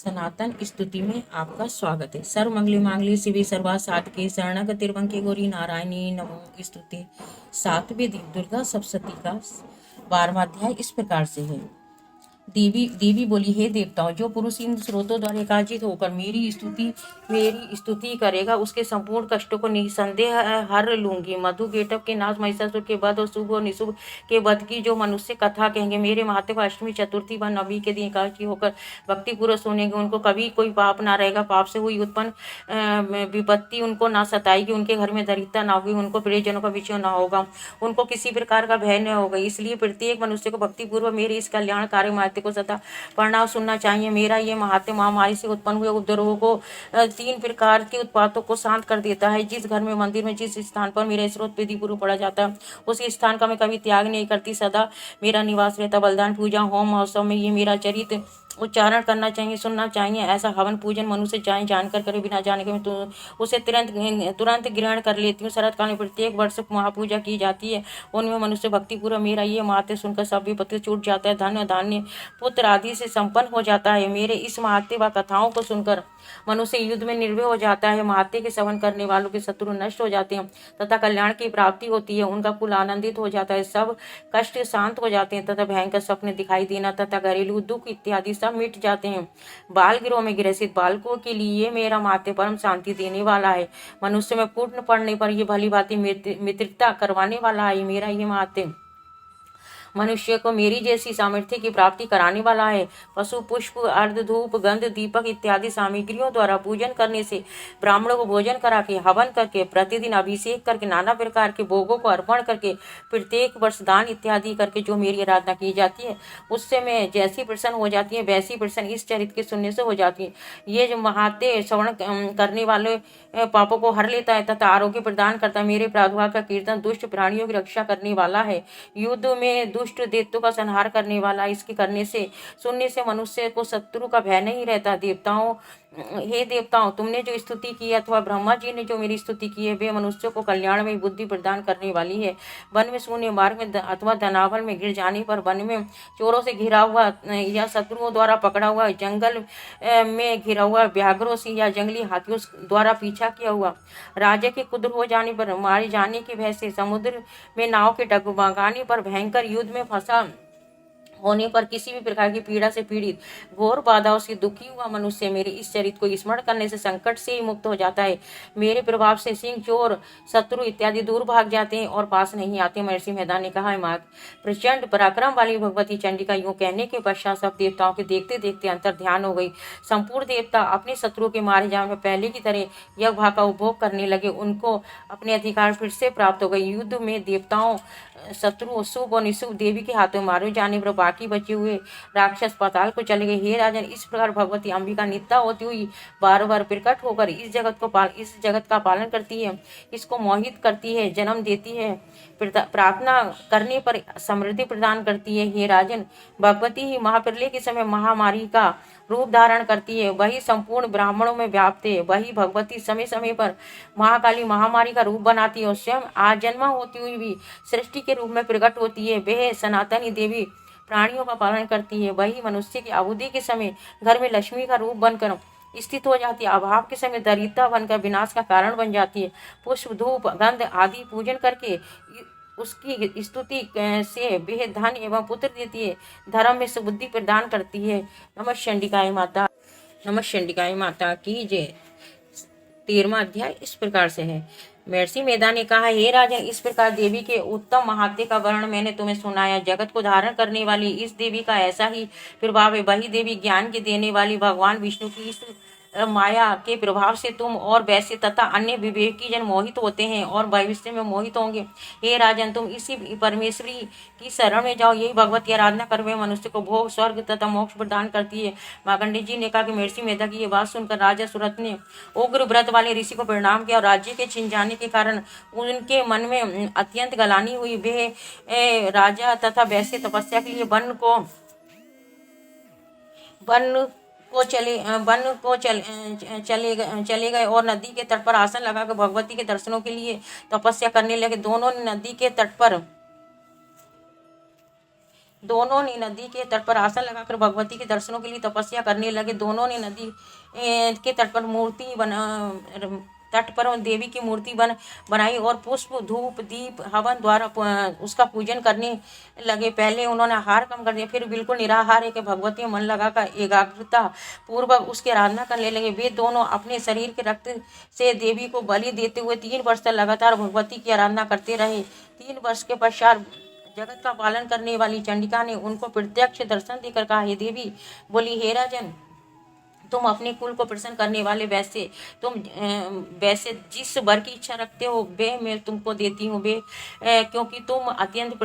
सनातन स्तुति में आपका स्वागत है। सर्व मंगली मांगली शिवे सर्वा साधके शरणक तिरवंके गौरी नारायणी नमो स्तुते। सातवें दिन दुर्गा सप्तशती का 12वां अध्याय इस प्रकार से है। देवी देवी बोली, हे देवताओं, जो पुरुष इन स्रोतों द्वारा एकाजित होकर मेरी स्तुति करेगा उसके संपूर्ण कष्टों को निसंदेह हर लूंगी। मधु केटव के नाश, महिषासुर के वध और शुभ और निशुभ के वध की जो मनुष्य कथा कहेंगे, मेरे महात्म्य को अष्टमी चतुर्थी व नवी के दिन एकादशी होकर भक्ति पूर्वक सुनेंगे, उनको कभी कोई पाप ना रहेगा। पाप से हुई उत्पन्न विपत्ति उनको ना सताएगी, उनके घर में दरिद्रता ना होगी, उनको प्रियजनों का विषय ना होगा, उनको किसी प्रकार का भय न होगा। इसलिए प्रत्येक मनुष्य को भक्ति पूर्वक मेरे इस कल्याणकारी महात्म्य को सदा पढ़ना सुनना चाहिए। मेरा ये महात्म्य महामारी से उत्पन्न हुए उपद्रवों को 3 प्रकार के उत्पातों को शांत कर देता है। जिस घर में, मंदिर में, जिस स्थान पर मेरा स्रोत विधि पूर्वक पढ़ा जाता है, उसी स्थान का मैं कभी त्याग नहीं करती, सदा मेरा निवास रहता। बलिदान, पूजा, होम, महोत्सव में ये मेरा चरित्र उच्चारण करना चाहिए, सुनना चाहिए। ऐसा हवन पूजन मनुष्य चाहे जानकर करे, बिना जाने के मैं तो उसे तुरंत ग्रहण कर लेती हूँ। शरत काल में प्रत्येक वर्ष महापूजा की जाती है, उनमें मनुष्य भक्ति पूर्वक मेरा ये महात्म्य सुनकर सब विपत्ति छूट जाता है, धन धान्य पुत्र आदि से संपन्न हो जाता है। मेरे इस महात्म्य व कथाओं को सुनकर मनुष्य युद्ध में निर्भय हो जाता है। महात्म्य के सेवन करने वालों के शत्रु नष्ट हो जाते हैं तथा कल्याण की प्राप्ति होती है, उनका कुल आनंदित हो जाता है, सब कष्ट शांत हो जाते हैं तथा भयंकर स्वप्न दिखाई देना तथा घरेलू दुख इत्यादि सब मिट जाते हैं। बाल गृह में ग्रसित बालकों के लिए मेरा महात्म्य परम शांति देने वाला है। मनुष्य में पूर्ण पड़ने पर यह भली भांति मित्रता करवाने वाला है। मेरा ये महात्म्य मनुष्य को मेरी जैसी सामर्थ्य की प्राप्ति कराने वाला है। पशु, पुष्प, अर्ध, धूप, गंध, दीपक इत्यादि सामग्रियों द्वारा पूजन करने से, ब्राह्मणों को भोजन करा के, हवन करके, प्रतिदिन अभिषेक करके, नाना प्रकार के भोगों को अर्पण करके, प्रत्येक वर्ष दान इत्यादि करके जो मेरी आराधना की जाती है, उससे मैं जैसी प्रसन्न हो जाती है वैसी प्रसन्न इस चरित्र के सुनने से हो जाती है। ये जो महात्म्य श्रवण करने वाले पापों को हर लेता है तथा आरोग्य प्रदान करता है। मेरे प्रादुर्भाव का कीर्तन दुष्ट प्राणियों की रक्षा करने वाला है, युद्ध में दुष्ट दैत्यों का संहार करने वाला। इसके करने से, सुनने से मनुष्य को शत्रु का भय नहीं रहता। देवताओं, हे देवताओं, तुमने जो स्तुति की अथवा ब्रह्मा जी ने जो मेरी स्तुति की है, वे मनुष्यों को कल्याण में बुद्धि प्रदान करने वाली है। वन में, शून्य मार्ग में अथवा धनावल में गिर जाने पर, वन में चोरों से घिरा हुआ या शत्रुओं द्वारा पकड़ा हुआ, जंगल में घिरा हुआ व्याघ्रों से या जंगली हाथियों द्वारा पीछा किया हुआ, राजा के कुद्र हो जाने पर, मारे जाने के भय से, समुद्र में नाव के डगमगाने पर, भयंकर युद्ध में फंसा होने पर, किसी भी प्रकार की पीड़ा से पीड़ित, घोर बाधाओं से दुखी हुआ मनुष्य मेरे इस चरित्र को स्मरण करने से संकट से ही मुक्त हो जाता है। मेरे प्रभाव से सिंह, चोर, शत्रु इत्यादि दूर भाग जाते हैं और पास नहीं आते। महर्षि मैदान ने कहा, माँ प्रचंड पराक्रम वाली भगवती चंडिका यूं कहने के पश्चात सब देवताओं के देखते देखते अंतर ध्यान हो गई। संपूर्ण देवता अपने शत्रुओं के मारे जाने में पहले की तरह यज्ञ भाग का उपभोग करने लगे। उनको अपने अधिकार फिर से प्राप्त हो गए। युद्ध में देवताओं, शत्रु, शुभ और निशुभ देवी के हाथों मारे जाने पर बाकी बचे हुए राक्षस पाताल को चले गए। हे राजन, इस प्रकार भगवती अंबिका नित्या होती हुई बार बार प्रकट होकर इस जगत का पालन करती है, इसको मोहित करती है, जन्म देती है, प्रार्थना करने पर समृद्धि प्रदान करती है। हे राजन, भगवती ही महाप्रलय के समय महामारी का रूप धारण करती है, वही संपूर्ण ब्राह्मणों में व्याप्त है। वही भगवती समय समय पर महाकाली महामारी का रूप बनाती है और स्वयं आजन्मा होती हुई भी सृष्टि के रूप में प्रकट होती है। वह सनातनी देवी प्राणियों का पालन करती है। वही मनुष्य की अवधि के समय घर में लक्ष्मी का रूप बनकर स्थित हो जाती है, अभाव के समय दरिद्रता बनकर विनाश का कारण बन जाती है। पुष्प, धूप, गंध आदि पूजन करके उसकी स्तुति से वह धन एवं पुत्र देती है, धर्म में सुबुद्धि प्रदान करती है। नमः चंडिकाय माता की जय। 13वां अध्याय इस प्रकार से है। महर्षि मेधा ने कहा, हे राजन, इस प्रकार देवी के उत्तम महात्म्य का वर्णन मैंने तुम्हें सुनाया। जगत को धारण करने वाली इस देवी का ऐसा ही प्रभाव है। वही देवी ज्ञान के देने वाली भगवान विष्णु की इस माया के प्रभाव से तुम और वैश्य तथा अन्य विवेकी जन मोहित होते हैं और भविष्य में मोहित होंगे। हे राजन, तुम इसी परमेश्वरी की शरण में जाओ। यही भगवती आराधना कर वे मनुष्य को भोग, स्वर्ग तथा मोक्ष प्रदान करती है। मार्कंडेय जी ने कहा कि महर्षि मेधा की ये बात सुनकर राजा सुरथ ने उग्र व्रत वाले ऋषि को प्रणाम किया और राज्य के छिन जाने के कारण उनके मन में अत्यंत गलानी हुई। वे राजा तथा वैश्य तपस्या के लिए वन को चले गए और नदी के तट पर आसन लगाकर भगवती के दर्शनों के लिए तपस्या करने लगे। दोनों नदी के तट पर दोनों ने नदी के तट पर आसन लगाकर भगवती के दर्शनों के लिए तपस्या करने लगे। दोनों ने नदी के तट पर मूर्ति बना तट पर देवी की मूर्ति बनाई और पुष्प धूप दीप हवन द्वारा उसका पूजन करने लगे। पहले उन्होंने आहार कम कर दिया, फिर बिल्कुल निराहार है कि भगवती मन लगाकर एकाग्रता पूर्वक उसकी आराधना करने लगे। वे दोनों अपने शरीर के रक्त से देवी को बलि देते हुए 3 वर्ष तक लगातार भगवती की आराधना करते रहे। 3 वर्ष के पश्चात जगत का पालन करने वाली चंडिका ने उनको प्रत्यक्ष दर्शन देकर कहा, हे देवी, बोली, हे राजन, तुम अपने कुल को प्रसन्न करने वाले वैसे वैसे जिस वर की इच्छा रखते हो वे मैं तुमको देती हूँ। वे क्योंकि तुम अत्यंत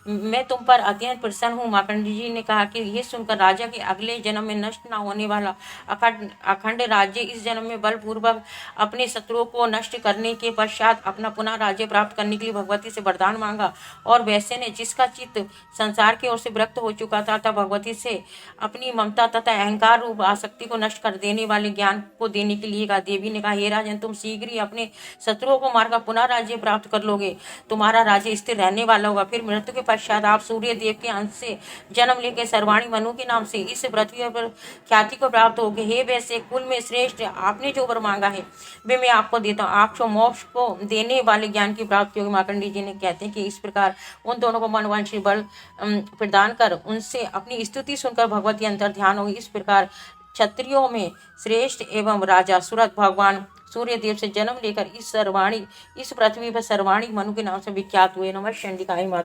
मैं तुम पर अत्यंत प्रसन्न हूँ। मार्कंडेय जी ने कहा कि यह सुनकर राजा के अगले जन्म में नष्ट न होने वाला अखंड राज्य इस जन्म में बलपूर्वक अपने शत्रुओं को नष्ट करने के पश्चात अपना पुनः राज्य प्राप्त करने के लिए भगवती से वरदान मांगा। और वैसे ने, जिसका चित्त संसार की ओर से विरक्त हो चुका था, भगवती से अपनी ममता तथा अहंकार रूप आसक्ति को नष्ट कर देने वाले ज्ञान को देने के लिए कहा। देवी ने कहा, हे राजन, तुम शीघ्र ही अपने शत्रुओं को मारकर पुनः राज्य प्राप्त कर लोगे। तुम्हारा राज्य स्थिर रहने वाला होगा। फिर मृत्यु के पश्चात आप सूर्य देव के अंश से जन्म लेकर सर्वाणी मनु के नाम से इस पृथ्वी पर ख्याति को प्राप्त होगे। हे वैसे कुल में श्रेष्ठ, आपने जो वर मांगा है वे मैं आपको देता हूँ। आपको मोक्ष को देने वाले ज्ञान की प्राप्ति होगी। मार्कंडेय जी ने कहते हैं कि इस प्रकार उन दोनों को मनवांछित बल प्रदान कर उनसे अपनी स्तुति सुनकर भगवती अंतर ध्यान होगी। इस प्रकार क्षत्रियों में श्रेष्ठ एवं राजा सूरत भगवान सूर्यदेव से जन्म लेकर इस पृथ्वी पर सर्वाणी मनु के नाम से विख्यात हुए। नमः चंडिकाय माता।